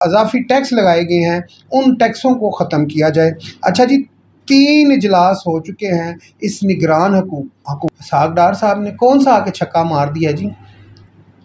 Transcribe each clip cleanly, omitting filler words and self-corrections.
अज़ाफ़ी tax लगाए गए हैं उन टैक्सों को ख़त्म किया जाए। अच्छा जी, 3 इजलास हो चुके हैं इस निगरान सागडार साहब ने कौन सा आके छक्का मार दिया जी?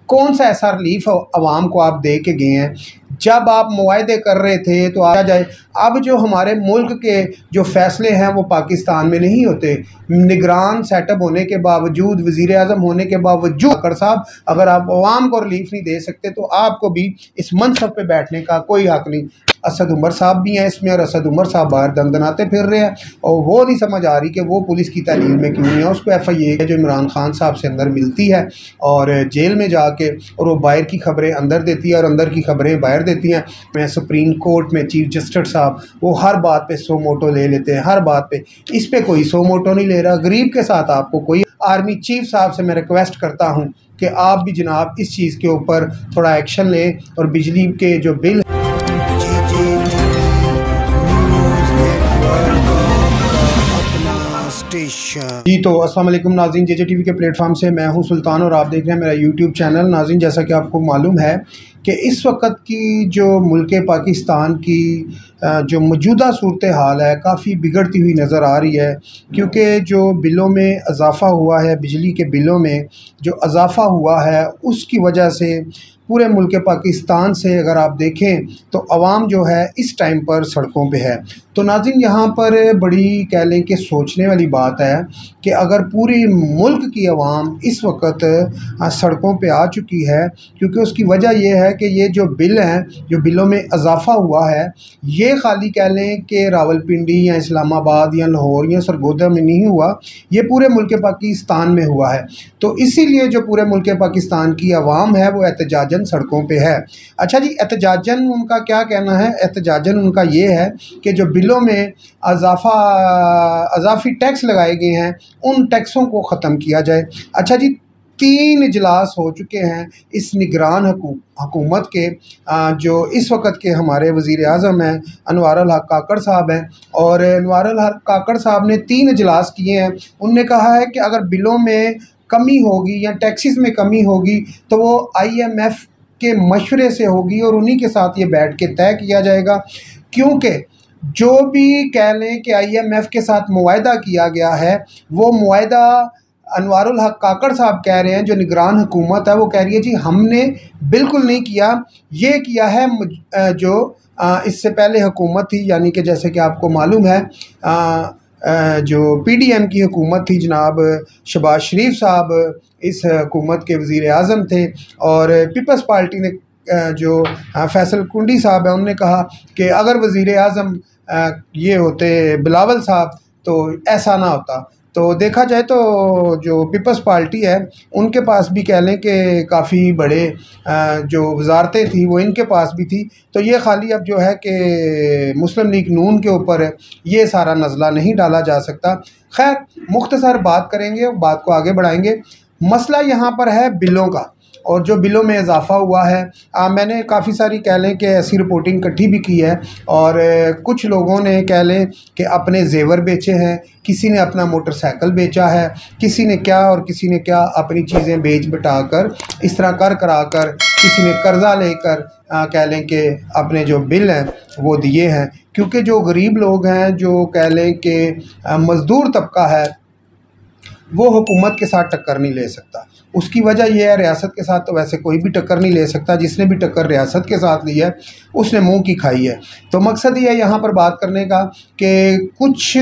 कौन सा ऐसा रिलीफ आवाम को आप दे के गए हैं? जब आप मुआहदे कर रहे थे तो आ जाए, अब जो हमारे मुल्क के जो फ़ैसले हैं वो पाकिस्तान में नहीं होते। निगरान सेटअप होने के बावजूद, वज़ीर आज़म होने के बावजूद खट्टर साहब, अगर आप आवाम को रिलीफ नहीं दे सकते तो आपको भी इस मनसब पे बैठने का कोई हक़ नहीं। असद उमर साहब भी हैं इसमें, और असद उमर साहब बाहर दंदनाते फिर रहे हैं और वो नहीं समझ आ रही कि वो पुलिस की तालीम में क्यों नहीं है। उसको FIA जो इमरान खान साहब से अंदर मिलती है और जेल में जाके और वो बाहर की खबरें अंदर देती है और अंदर की खबरें बाहर देती हैं। मैं सुप्रीम कोर्ट में चीफ जस्टिस साहब वो हर बात पे सो मोटो ले लेते हैं, हर बात पे। इस पे कोई सो मोटो नहीं ले रहा। गरीब के साथ आपको कोई, आर्मी चीफ साहब से मैं रिक्वेस्ट करता हूँ कि आप भी जनाब इस चीज़ के ऊपर थोड़ा एक्शन लें और बिजली के जो बिल जी। तो अस्सलाम वालेकुम नाज़रीन, JJ TV के प्लेटफॉर्म से मैं हूं सुल्तान और आप देख रहे हैं मेरा YouTube चैनल। नाज़रीन, जैसा कि आपको मालूम है कि इस वक्त की जो मुल्क पाकिस्तान की जो मौजूदा सूरत हाल है काफ़ी बिगड़ती हुई नज़र आ रही है, क्योंकि जो बिलों में इजाफ़ा हुआ है, बिजली के बिलों में जो इजाफ़ा हुआ है उसकी वजह से पूरे मुल्क पाकिस्तान से अगर आप देखें तो अवाम जो है इस टाइम पर सड़कों पे है। तो नाज़रीन, यहाँ पर बड़ी कह लें कि सोचने वाली बात है कि अगर पूरी मुल्क की अवाम इस वक्त सड़कों पे आ चुकी है, क्योंकि उसकी वजह यह है कि ये जो बिल हैं, जो बिलों में इजाफ़ा हुआ है, ये खाली कह लें कि रावलपिंडी या इस्लामाबाद या लाहौर या सरगोदा में नहीं हुआ, ये पूरे मुल्क पाकिस्तान में हुआ है। तो इसीलिए जो पूरे मुल्क पाकिस्तान की अवाम है वो एहतजाजन सड़कों पे है। अच्छा जी, एहतजाजन उनका क्या कहना है? एहतजाजन उनका ये है कि जो बिलों में अज़ाफ़ी टैक्स लगाए गए हैं उन टैक्सों को ख़त्म किया जाए। अच्छा जी, 3 इजलास हो चुके हैं इस निगरान हुकूमत के, जो इस वक्त के हमारे वज़ीर आज़म हैं अनवारुल हक काकड़ साहब हैं, और अनवारुल हक काकड़ साहब ने 3 इजलास किए हैं। उनने कहा है कि अगर बिलों में कमी होगी या टैक्सेस में कमी होगी तो वो IMF के मशवरे से होगी और उन्हीं के साथ ये बैठ के तय किया जाएगा, क्योंकि जो भी कह लें कि IMF के साथ मुआहदा किया गया है वो मुआहदा अनवारुल हक काकड़ साहब कह रहे हैं, जो निगरान हुकूमत है वो कह रही है जी हमने बिल्कुल नहीं किया, ये किया है जो इससे पहले हुकूमत थी, यानी कि जैसे कि आपको मालूम है जो PDM की हुकूमत थी, जनाब शहबाज शरीफ साहब इस हुकूमत के वज़ीर आज़म थे, और पीपल्स पार्टी ने जो फैसल कुंडी साहब है उन्होंने कहा कि अगर वज़ीर आज़म ये होते बिलावल साहब तो ऐसा ना होता। तो देखा जाए तो जो पीपल्स पार्टी है उनके पास भी कह लें कि काफ़ी बड़े जो वजारतें थी वो इनके पास भी थी। तो ये खाली अब जो है कि मुस्लिम लीग नून के ऊपर ये सारा नज़ला नहीं डाला जा सकता। खैर, मुख्तसर बात करेंगे, बात को आगे बढ़ाएंगे। मसला यहाँ पर है बिलों का, और जो बिलों में इजाफ़ा हुआ है। मैंने काफ़ी सारी कह लें कि ऐसी रिपोर्टिंग इकट्ठी भी की है, और कुछ लोगों ने कह लें कि अपने जेवर बेचे हैं, किसी ने अपना मोटरसाइकिल बेचा है, किसी ने क्या और किसी ने क्या अपनी चीज़ें बेच बटा कर इस तरह कर करा कर, किसी ने कर्ज़ा लेकर कह लें कि अपने जो बिल हैं वो दिए हैं। क्योंकि जो गरीब लोग हैं, जो कह लें कि मज़दूर तबका है, वो हुकूमत के साथ टक्कर नहीं ले सकता। उसकी वजह यह है, रियासत के साथ तो वैसे कोई भी टक्कर नहीं ले सकता, जिसने भी टक्कर रियासत के साथ ली है उसने मुंह की खाई है। तो मकसद ये है यहाँ पर बात करने का कि कुछ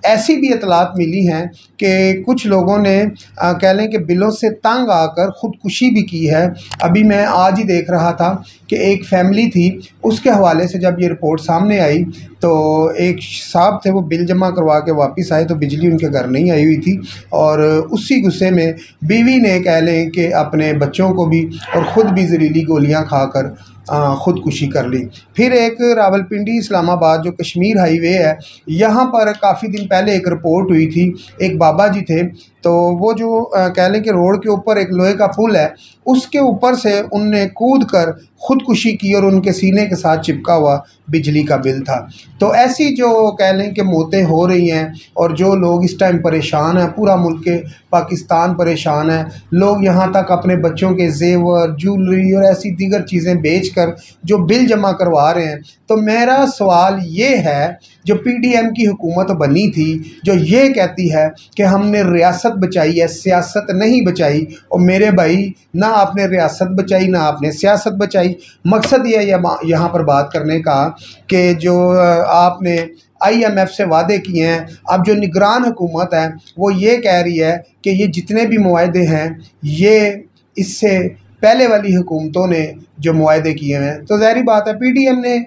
ऐसी भी इतलात मिली हैं कि कुछ लोगों ने कह लें कि बिलों से तंग आकर ख़ुदकुशी भी की है। अभी मैं आज ही देख रहा था कि एक फैमिली थी, उसके हवाले से जब ये रिपोर्ट सामने आई तो एक साहब थे, वो बिल जमा करवा के वापस आए तो बिजली उनके घर नहीं आई हुई थी, और उसी गुस्से में बीवी ने कह लें कि अपने बच्चों को भी और ख़ुद भी जहरीली गोलियां खाकर ख़ुदकुशी कर ली। फिर एक रावलपिंडी इस्लामाबाद जो कश्मीर हाईवे है, यहाँ पर काफ़ी दिन पहले एक रिपोर्ट हुई थी। एक बाबा जी थे तो वो जो कह लें कि रोड के ऊपर एक लोहे का पुल है, उसके ऊपर से उनने कूद कर ख़ुदकुशी की और उनके सीने के साथ चिपका हुआ बिजली का बिल था। तो ऐसी जो कह लें कि मौतें हो रही हैं और जो लोग इस टाइम परेशान हैं, पूरा मुल्क पाकिस्तान परेशान है। लोग यहाँ तक अपने बच्चों के ज़ेवर, ज्वेलरी और ऐसी दीगर चीज़ें बेच कर जो बिल जमा करवा रहे हैं। तो मेरा सवाल ये है, जो पीडीएम की हुकूमत बनी थी, जो ये कहती है कि हमने रियासत बचाई है, सियासत नहीं बचाई, और मेरे भाई ना आपने रियासत बचाई ना आपने सियासत बचाई। मकसद ये है यहाँ पर बात करने का कि जो आपने आईएमएफ से वादे किए हैं, अब जो निगरान हुकूमत है वो ये कह रही है कि ये जितने भी मुआहदे हैं ये इससे पहले वाली हुकूमतों ने जो मुआहदे किए हैं। तो ज़ाहिर बात है पीडीएम ने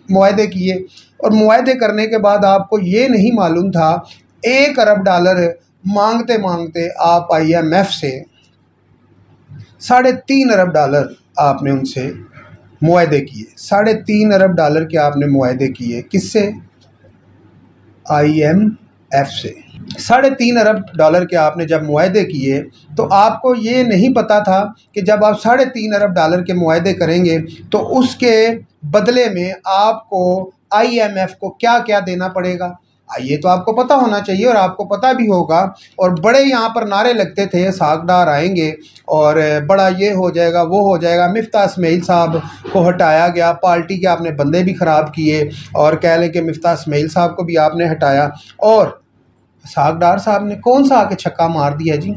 मुआहदे किए, और मुआहदे करने के बाद आपको ये नहीं मालूम था, $1 अरब मांगते मांगते आप आईएमएफ से $3.5 अरब आपने उनसे मुआहदे किए। $3.5 अरब के आपने मुआहदे किए किससे? आईएमएफ से। $3.5 अरब के आपने जब मुआहदे किए तो आपको ये नहीं पता था कि जब आप $3.5 अरब के मुआहदे करेंगे तो उसके बदले में आपको आईएमएफ को क्या क्या देना पड़ेगा। ये तो आपको पता होना चाहिए और आपको पता भी होगा। और बड़े यहाँ पर नारे लगते थे, सागदार आएंगे और बड़ा ये हो जाएगा वो हो जाएगा। मिफ्ता इस्माइल साहब को हटाया गया, पार्टी के आपने बंदे भी ख़राब किए, और कह लें कि मिफ्ता इस्माइल साहब को भी आपने हटाया। और सागदार साहब ने कौन सा आके छक्का मार दिया जी?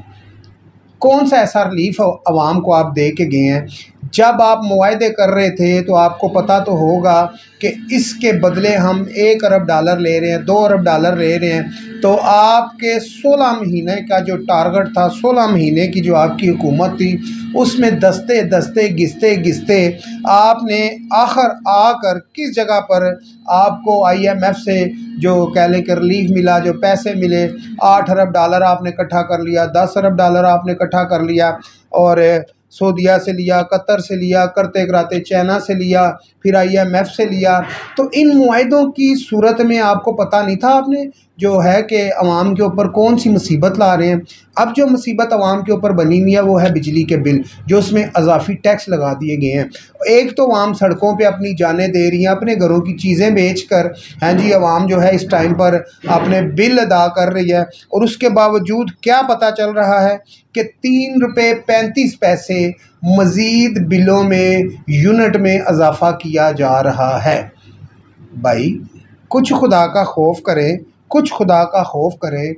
कौन सा ऐसा रिलीफ आवाम को आप दे के गए हैं? जब आप मुआहदे कर रहे थे तो आपको पता तो होगा कि इसके बदले हम $1 अरब ले रहे हैं, $2 अरब ले रहे हैं। तो आपके 16 महीने का जो टारगेट था, 16 महीने की जो आपकी हुकूमत थी, उसमें दस्ते दस्ते घिसते घिसते आपने आखिर आकर किस जगह पर आपको आईएमएफ से जो कह लें कि रिलीफ मिला, जो पैसे मिले, $8 अरब आपने इकट्ठा कर लिया, $10 अरब आपने इकट्ठा कर लिया, और सऊदीया से लिया, कतर से लिया, करते कराते चाइना से लिया, फिर आईएमएफ से लिया। तो इन मुआहदों की सूरत में आपको पता नहीं था आपने जो है कि अवाम के ऊपर कौन सी मुसीबत ला रहे हैं। अब जो मुसीबत अवाम के ऊपर बनी हुई है वो है बिजली के बिल, जो उसमें अजाफी टैक्स लगा दिए गए हैं। एक तो अवाम सड़कों पे अपनी जानें दे रही हैं, अपने घरों की चीज़ें बेच कर, हैं जी, अवाम जो है इस टाइम पर अपने बिल अदा कर रही है, और उसके बावजूद क्या पता चल रहा है कि ₹3.35 मज़ीद बिलों में यूनिट में इजाफ़ा किया जा रहा है। भाई कुछ खुदा का खौफ करें, कुछ खुदा का खौफ करें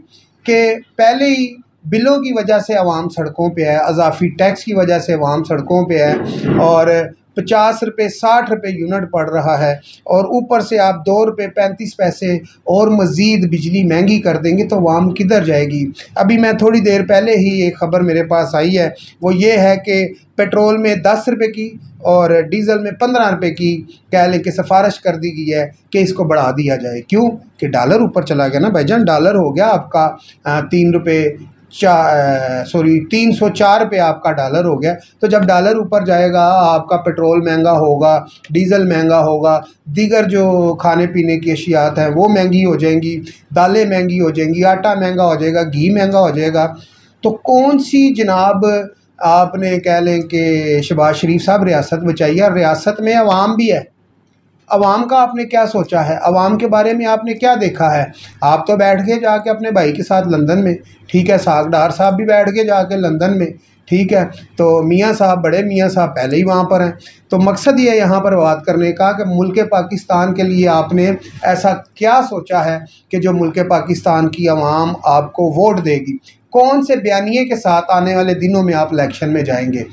कि पहले ही बिलों की वजह से अवाम सड़कों पे है, अजाफी टैक्स की वजह से अवाम सड़कों पे है, और ₹50 ₹60 यूनिट पड़ रहा है, और ऊपर से आप ₹2.35 और मज़ीद बिजली महंगी कर देंगे तो अवाम किधर जाएगी। अभी मैं थोड़ी देर पहले ही एक ख़बर मेरे पास आई है, वो ये है कि पेट्रोल में ₹10 की और डीज़ल में ₹15 की कह लें कि सिफारिश कर दी गई है कि इसको बढ़ा दिया जाए। क्यों? कि डॉलर ऊपर चला गया ना भाईजान। डॉलर हो गया आपका ₹304 आपका डॉलर हो गया। तो जब डॉलर ऊपर जाएगा आपका पेट्रोल महंगा होगा, डीज़ल महंगा होगा, दीगर जो खाने पीने की अशियात हैं वो महंगी हो जाएंगी, दालें महंगी हो जाएंगी, आटा महंगा हो जाएगा, घी महंगा हो जाएगा। तो कौन सी जनाब आपने कह लें कि शहबाज शरीफ साहब रियासत बचाई है। रियासत में अवाम भी है। अवाम का आपने क्या सोचा है? अवाम के बारे में आपने क्या देखा है? आप तो बैठ गए जाके अपने भाई के साथ लंदन में, ठीक है, सागदार साहब भी बैठ गए जाके लंदन में, ठीक है, तो मियाँ साहब, बड़े मियाँ साहब पहले ही वहाँ पर हैं। तो मकसद ये है यहाँ पर बात करने का कि मुल्क पाकिस्तान के लिए आपने ऐसा क्या सोचा है कि जो मुल्क पाकिस्तान की अवाम आपको वोट देगी। कौन से बयानिए के साथ आने वाले दिनों में आप इलेक्शन में जाएंगे।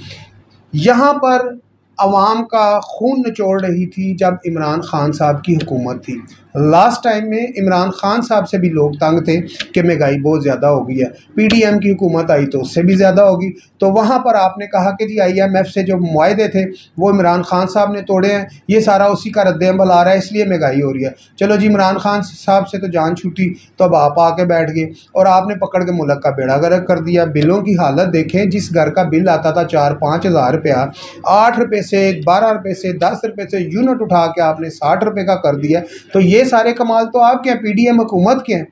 यहाँ पर अवाम का खून निचोड़ रही थी जब इमरान खान साहब की हुकूमत थी। लास्ट टाइम में इमरान खान साहब से भी लोग तंग थे कि महंगाई बहुत ज़्यादा हो गई है। पीडीएम की हुकूमत आई तो उससे भी ज़्यादा होगी। तो वहाँ पर आपने कहा कि जी आईएमएफ से जो मुआहदे थे वो इमरान खान साहब ने तोड़े हैं, ये सारा उसी का रद्द-ए-अमल आ रहा है, इसलिए महंगाई हो रही है। चलो जी, इमरान खान साहब से तो जान छूटी, तो अब आप आके बैठ गए और आपने पकड़ के मुल्क का बेड़ा गर्क कर दिया। बिलों की हालत देखें, जिस घर का बिल आता था 4-5 हज़ार रुपया, ₹8 से ₹12 से ₹10 से यूनिट उठा के आपने ₹60 का कर दिया। तो ये सारे कमाल तो आपके हैं, पीडीएम हुकूमत के हैं,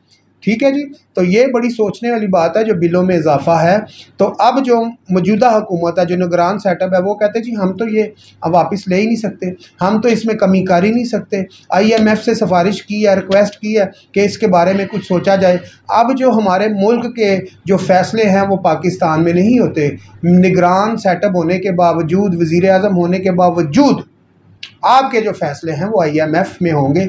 ठीक है जी। तो ये बड़ी सोचने वाली बात है जो बिलों में इजाफा है। तो अब जो मौजूदा हुकूमत है, जो निगरान सेटअप है, वो कहते हैं जी हम तो ये अब वापस ले ही नहीं सकते, हम तो इसमें कमी कर ही नहीं सकते। IMF से सिफारिश की है, रिक्वेस्ट की है कि इसके बारे में कुछ सोचा जाए। अब जो हमारे मुल्क के जो फ़ैसले हैं वो पाकिस्तान में नहीं होते। निगरान सेटअप होने के बावजूद, वज़ीर आज़म होने के बावजूद आपके जो फ़ैसले हैं वो IMF में होंगे,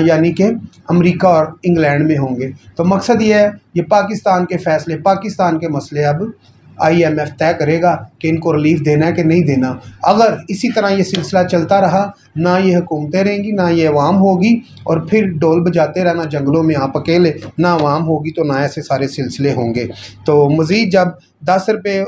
यानी कि अमेरिका और इंग्लैंड में होंगे। तो मकसद ये है, ये पाकिस्तान के फ़ैसले, पाकिस्तान के मसले अब IMF तय करेगा कि इनको रिलीफ देना है कि नहीं देना। अगर इसी तरह ये सिलसिला चलता रहा, ना ये हुकूमतें रहेंगी, ना ये अवाम होगी, और फिर ढोल बजाते रहना जंगलों में आप अकेले, ना अवाम होगी तो ना ऐसे सारे सिलसिले होंगे। तो मज़ीद जब 10 रुपये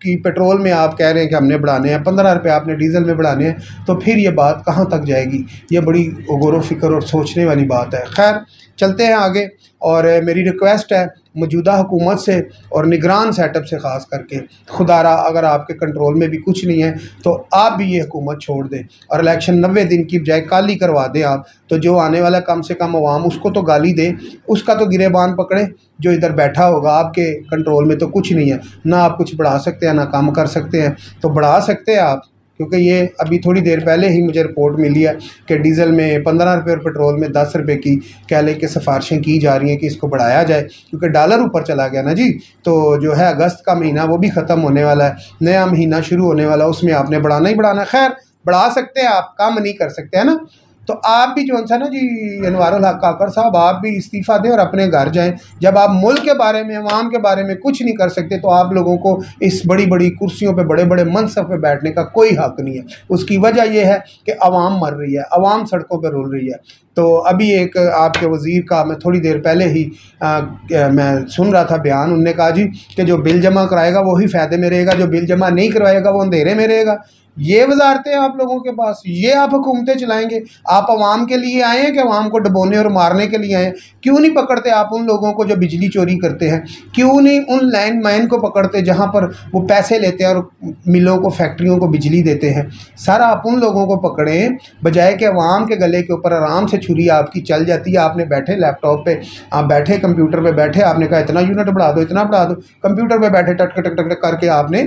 की पेट्रोल में आप कह रहे हैं कि हमने बढ़ाने हैं, 15 रुपये आपने डीज़ल में बढ़ाने हैं, तो फिर ये बात कहाँ तक जाएगी? ये बड़ी गौर व फिक्र और सोचने वाली बात है। खैर चलते हैं आगे, और मेरी रिक्वेस्ट है मौजूदा हुकूमत से और निगरान सेटअप से ख़ास करके, खुदारा अगर आपके कंट्रोल में भी कुछ नहीं है तो आप भी ये हुकूमत छोड़ दें और इलेक्शन 90 दिन की बजाय कल ही करवा दें आप। तो जो आने वाला कम से कम अवाम उसको तो गाली दे, उसका तो गिरेबान पकड़े। जो इधर बैठा होगा आपके कंट्रोल में तो कुछ नहीं है, ना आप कुछ बढ़ा सकते हैं ना कम कर सकते हैं। तो बढ़ा सकते हैं आप, क्योंकि ये अभी थोड़ी देर पहले ही मुझे रिपोर्ट मिली है कि डीज़ल में 15 रुपये और पेट्रोल में 10 रुपये की कह लें कि सिफारिशें की जा रही हैं कि इसको बढ़ाया जाए, क्योंकि डॉलर ऊपर चला गया ना जी। तो जो है अगस्त का महीना वो भी ख़त्म होने वाला है, नया महीना शुरू होने वाला है, उसमें आपने बढ़ाना ही बढ़ाना है। खैर बढ़ा सकते हैं आप, कम नहीं कर सकते, है ना। तो आप भी जो सा ना जी अनवारुल हक काकर साहब, आप भी इस्तीफ़ा दें और अपने घर जाएं। जब आप मुल्क के बारे में, अवाम के बारे में कुछ नहीं कर सकते तो आप लोगों को इस बड़ी बड़ी कुर्सियों पे, बड़े बड़े मनसब पे बैठने का कोई हक नहीं है। उसकी वजह यह है कि अवाम मर रही है, अवाम सड़कों पर रुल रही है। तो अभी एक आपके वज़ीर का मैं थोड़ी देर पहले ही मैं सुन रहा था बयान, उनने कहा जी कि जो बिल जमा कराएगा वही फ़ायदे में रहेगा, जो बिल जमा नहीं करवाएगा वो अंधेरे में रहेगा। ये वजारतें आप लोगों के पास, ये आप हुकूमतें चलाएंगे। आप अवाम के लिए आए हैं कि अवाम को डबोने और मारने के लिए आए हैं? क्यों नहीं पकड़ते आप उन लोगों को जो बिजली चोरी करते हैं? क्यों नहीं उन लैंड माइन को पकड़ते जहाँ पर वो पैसे लेते हैं और मिलों को, फैक्ट्रियों को बिजली देते हैं? सारा आप उन लोगों को पकड़ें, बजाय कि अवाम के गले के ऊपर आराम से छुरी आपकी चल जाती है। आपने बैठे लैपटॉप पे, आप बैठे कंप्यूटर पे बैठे, आपने कहा इतना यूनिट बढ़ा दो, इतना बढ़ा दो, कंप्यूटर पे बैठे टक टक टक टक करके आपने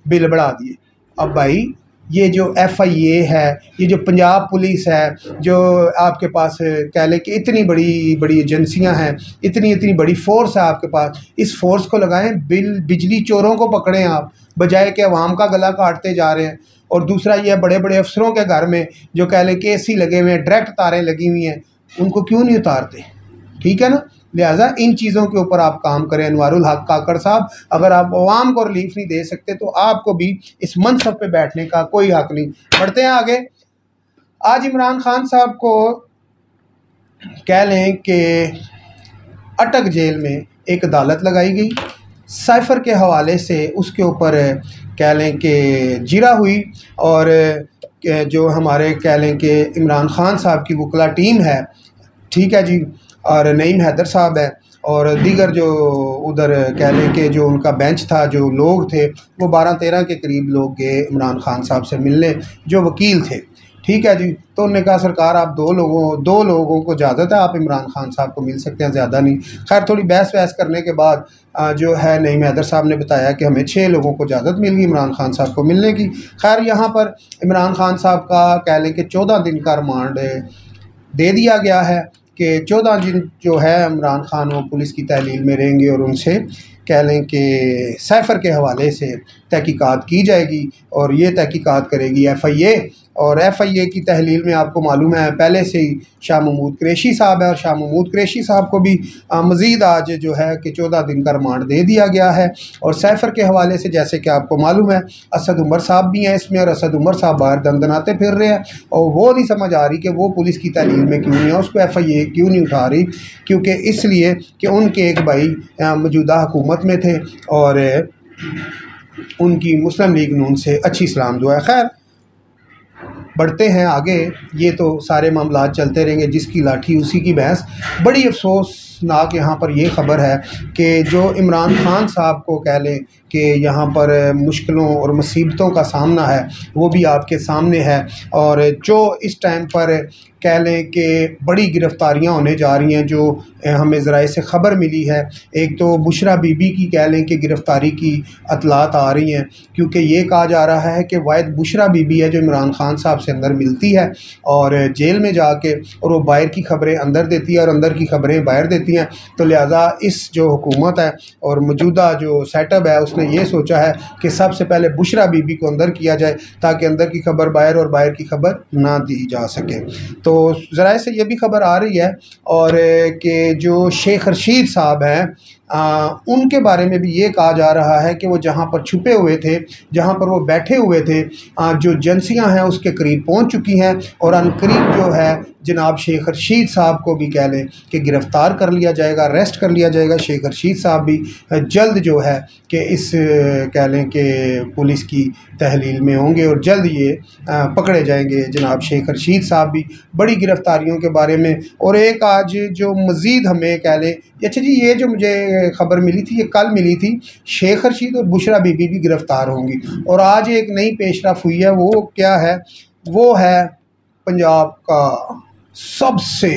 बिल बढ़ा दिए। अब भाई ये जो FIA है, ये जो पंजाब पुलिस है, जो आपके पास कह लें कि इतनी बड़ी बड़ी एजेंसियां हैं, इतनी बड़ी फ़ोर्स है आपके पास, इस फोर्स को लगाएं, बिजली चोरों को पकड़ें आप, बजाय कि अवाम का गला काटते जा रहे हैं। और दूसरा ये बड़े बड़े अफसरों के घर में जो कह लें कि AC लगे हुए हैं, डायरेक्ट तारें लगी हुई हैं, उनको क्यों नहीं उतारते? ठीक है ना। लिहाजा इन चीज़ों के ऊपर आप काम करें। अनवारुल हक काकर साहब, अगर आप अवाम को रिलीफ नहीं दे सकते तो आपको भी इस मनसब पे बैठने का कोई हक नहीं। बढ़ते हैं आगे। आज इमरान खान साहब को कह लें कि अटक जेल में एक अदालत लगाई गई, साइफ़र के हवाले से उसके ऊपर कह लें कि जिरा हुई, और जो हमारे कह लें कि इमरान खान साहब की वकला टीम है, ठीक है जी, और नईम हैदर साहब है, और दीगर जो उधर कह लें कि जो उनका बेंच था, जो लोग थे, वो 12-13 के करीब लोग गए इमरान खान साहब से मिलने, जो वकील थे। ठीक है जी। तो उन्होंने कहा सरकार आप दो लोगों को इजाज़त है, आप इमरान खान साहब को मिल सकते हैं, ज़्यादा नहीं। खैर थोड़ी बहस करने के बाद जो है नईम हैदर साहब ने बताया कि हमें 6 लोगों को इजाज़त मिल गई इमरान खान साहब को मिलने की। खैर यहाँ पर इमरान खान साहब का कह लें कि 14 दिन का रिमांड दे दिया गया है कि 14 दिन जो है इमरान खान वो पुलिस की तहलील में रहेंगे और उनसे कह लें कि साइफ़र के हवाले से तहकीकात की जाएगी, और ये तहकीकात करेगी FIA। और FIA की तहलील में आपको मालूम है पहले से ही शाह महमूद कुरैशी साहब है, और शाह महमूद कुरैशी साहब को भी मज़ीद आज जो है कि 14 दिन का रिमांड दे दिया गया है। और साइफ़र के हवाले से जैसे कि आपको मालूम है असद उमर साहब भी हैं इसमें, और असद उमर साहब बाहर दंदनाते फिर रहे हैं, और वो नहीं समझ आ रही कि वो पुलिस की तहलील में क्यों नहीं है, उसको FIA क्यों नहीं उठा रही, क्योंकि इसलिए कि उनके एक भाई मौजूदा हुकूमत में थे और उनकी मुस्लिम लीग नून से अच्छी सलाम दुआ है। खैर बढ़ते हैं आगे, ये तो सारे मामलात चलते रहेंगे, जिसकी लाठी उसी की भैंस। बड़ी अफसोस अफसोसनाक यहाँ पर ये ख़बर है कि जो इमरान खान साहब को कह लें कि यहाँ पर मुश्किलों और मुसीबतों का सामना है वो भी आपके सामने है। और जो इस टाइम पर कह लें कि बड़ी गिरफ़्तारियाँ होने जा रही हैं, जो हमें ज़राए से ख़बर मिली है। एक तो बुशरा बीबी की कह लें कि गिरफ़्तारी की अतलात आ रही हैं, क्योंकि ये कहा जा रहा है कि वाहिद बुशरा बीबी है जो इमरान खान साहब से अंदर मिलती है और जेल में जाके और वो बाहर की ख़बरें अंदर देती है और अंदर की ख़बरें बाहर देती हैं। तो लिहाजा इस जो हुकूमत है और मौजूदा जो सेटअप है उसने ये सोचा है कि सबसे पहले बुशरा बीबी को अंदर किया जाए ताकि अंदर की ख़बर बाहर और बाहर की ख़बर ना दी जा सके। तो ज़राए से ये भी ख़बर आ रही है और कि जो शेख रशीद साहब हैं उनके बारे में भी ये कहा जा रहा है कि वो जहाँ पर छुपे हुए थे, जहाँ पर वो बैठे हुए थे, जो एजेंसियाँ हैं उसके करीब पहुँच चुकी हैं और अनकरीब जो है जनाब शेख रशीद साहब को भी कह लें कि गिरफ़्तार कर लिया जाएगा, अरेस्ट कर लिया जाएगा। शेख रशीद साहब भी जल्द जो है कि इस कह लें कि पुलिस की तहलील में होंगे और जल्द ये पकड़े जाएंगे जनाब शेख रशीद साहब भी। बड़ी गिरफ़्तारियों के बारे में और एक आज जो मज़ीद हमें कह लें, अच्छा जी ये जो मुझे ख़बर मिली थी ये कल मिली थी, शेख रशीद और बुशरा बीबी भी गिरफ़्तार होंगी। और आज एक नई पेशरफ हुई है, वो क्या है, वो है पंजाब का सबसे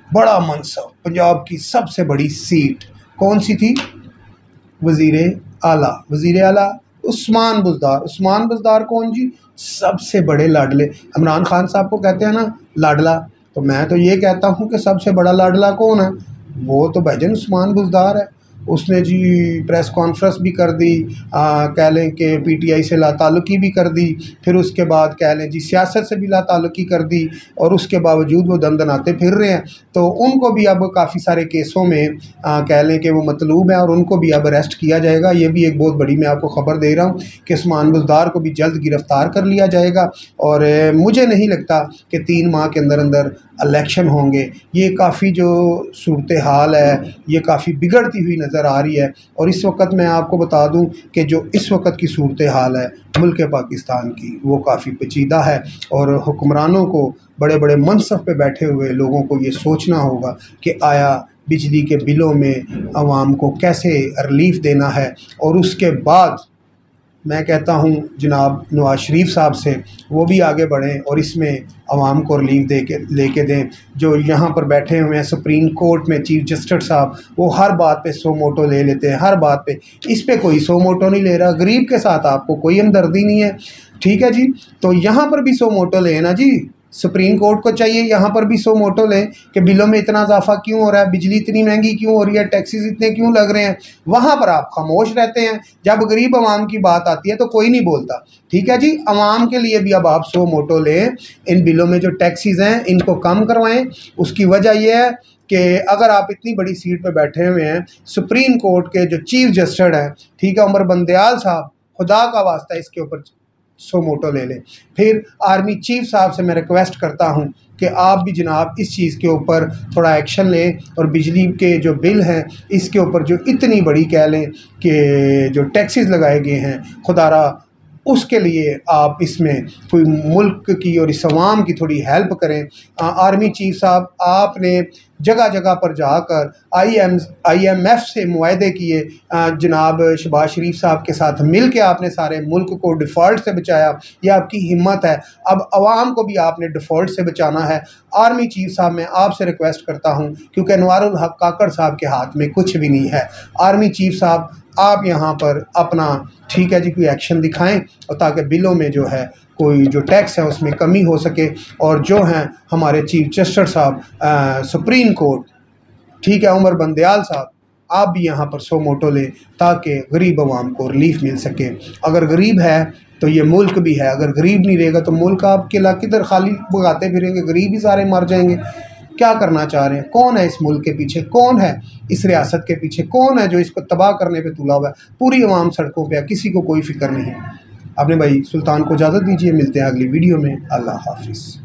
बड़ा मनसब, पंजाब की सबसे बड़ी सीट कौन सी थी, वज़ीर आला उस्मान बुज़दार। उस्मान बुज़दार कौन जी, सबसे बड़े लाडले, इमरान खान साहब को कहते हैं ना लाडला, तो मैं तो ये कहता हूँ कि सबसे बड़ा लाडला कौन है, वो तो भाईजान उस्मान बुज़दार है। उसने जी प्रेस कॉन्फ्रेंस भी कर दी, कह लें कि पीटीआई से लाताल्लुकी भी कर दी, फिर उसके बाद कह लें जी सियासत से भी लाताल्लुकी कर दी और उसके बावजूद वो दंदनाते फिर रहे हैं। तो उनको भी अब काफ़ी सारे केसों में कह लें कि वो मतलूब हैं और उनको भी अब अरेस्ट किया जाएगा। ये भी एक बहुत बड़ी मैं आपको ख़बर दे रहा हूँ कि उस्मान बुज़दार को भी जल्द गिरफ़्तार कर लिया जाएगा। और मुझे नहीं लगता कि 3 माह के अंदर अंदर इलेक्शन होंगे। ये काफ़ी जो सूरत हाल है ये काफ़ी बिगड़ती हुई नज़र आ रही है। और इस वक्त मैं आपको बता दूं कि जो इस वक्त की सूरत हाल है मुल्क पाकिस्तान की, वो काफ़ी पेचीदा है और हुक्मरानों को, बड़े बड़े मनसब पे बैठे हुए लोगों को ये सोचना होगा कि आया बिजली के बिलों में आवाम को कैसे रिलीफ़ देना है। और उसके बाद मैं कहता हूँ जनाब नवाज़ शरीफ साहब से वो भी आगे बढ़ें और इसमें आवाम को रिलीफ दे के लेके दें। जो यहाँ पर बैठे हुए हैं सुप्रीम कोर्ट में चीफ जस्टिस साहब, वो हर बात पे सो मोटो ले लेते हैं, हर बात पे। इस पे कोई सो मोटो नहीं ले रहा, गरीब के साथ आपको कोई हमदर्दी नहीं है, ठीक है जी। तो यहाँ पर भी सो मोटो लें ना जी, सुप्रीम कोर्ट को चाहिए यहाँ पर भी सो मोटो लें कि बिलों में इतना इजाफा क्यों हो रहा है, बिजली इतनी महंगी क्यों हो रही है, टैक्सेस इतने क्यों लग रहे हैं। वहाँ पर आप खामोश रहते हैं, जब गरीब आवाम की बात आती है तो कोई नहीं बोलता, ठीक है जी। आवाम के लिए भी अब आप सो मोटो लें, इन बिलों में जो टैक्सेस हैं इनको कम करवाएं। उसकी वजह यह है कि अगर आप इतनी बड़ी सीट पर बैठे हुए हैं, सुप्रीम कोर्ट के जो चीफ जस्टिस हैं, ठीक है, उमर बंदयाल साहब, खुदा का वास्ता इसके ऊपर सो मोटो ले लें। फिर आर्मी चीफ साहब से मैं रिक्वेस्ट करता हूं कि आप भी जनाब इस चीज़ के ऊपर थोड़ा एक्शन लें और बिजली के जो बिल हैं इसके ऊपर जो इतनी बड़ी कह लें कि जो टैक्सेस लगाए गए हैं, खुदारा उसके लिए आप इसमें कोई मुल्क की और इस अवाम की थोड़ी हेल्प करें। आर्मी चीफ साहब, आपने जगह जगह पर जाकर IMF से मुआहदे किए, जनाब शहबाज शरीफ साहब के साथ मिल के आपने सारे मुल्क को डिफ़ॉल्ट से बचाया, ये आपकी हिम्मत है। अब आवाम को भी आपने डिफ़ॉल्ट से बचाना है। आर्मी चीफ साहब, मैं आपसे रिक्वेस्ट करता हूँ, क्योंकि अनवारुल हक काकड़ साहब के हाथ में कुछ भी नहीं है। आर्मी चीफ साहब, आप यहाँ पर अपना, ठीक है जी, कोई एक्शन दिखाएं और ताकि बिलों में जो है कोई जो टैक्स है उसमें कमी हो सके। और जो हैं हमारे चीफ जस्टिस साहब सुप्रीम कोर्ट, ठीक है, उमर बंदयाल साहब, आप भी यहाँ पर सो मोटो लें ताकि गरीब आवाम को रिलीफ मिल सके। अगर गरीब है तो ये मुल्क भी है, अगर गरीब नहीं रहेगा तो मुल्क आपके इलाके किधर खाली भगाते फिरेंगे, गरीब ही सारे मर जाएंगे। क्या करना चाह रहे हैं, कौन है इस मुल्क के पीछे, कौन है इस रियासत के पीछे, कौन है जो इसको तबाह करने पे तुला हुआ है। पूरी आवाम सड़कों पे है, किसी को कोई फिक्र नहीं है। अपने भाई सुल्तान को इजाज़त दीजिए, मिलते हैं अगली वीडियो में। अल्लाह हाफिज़।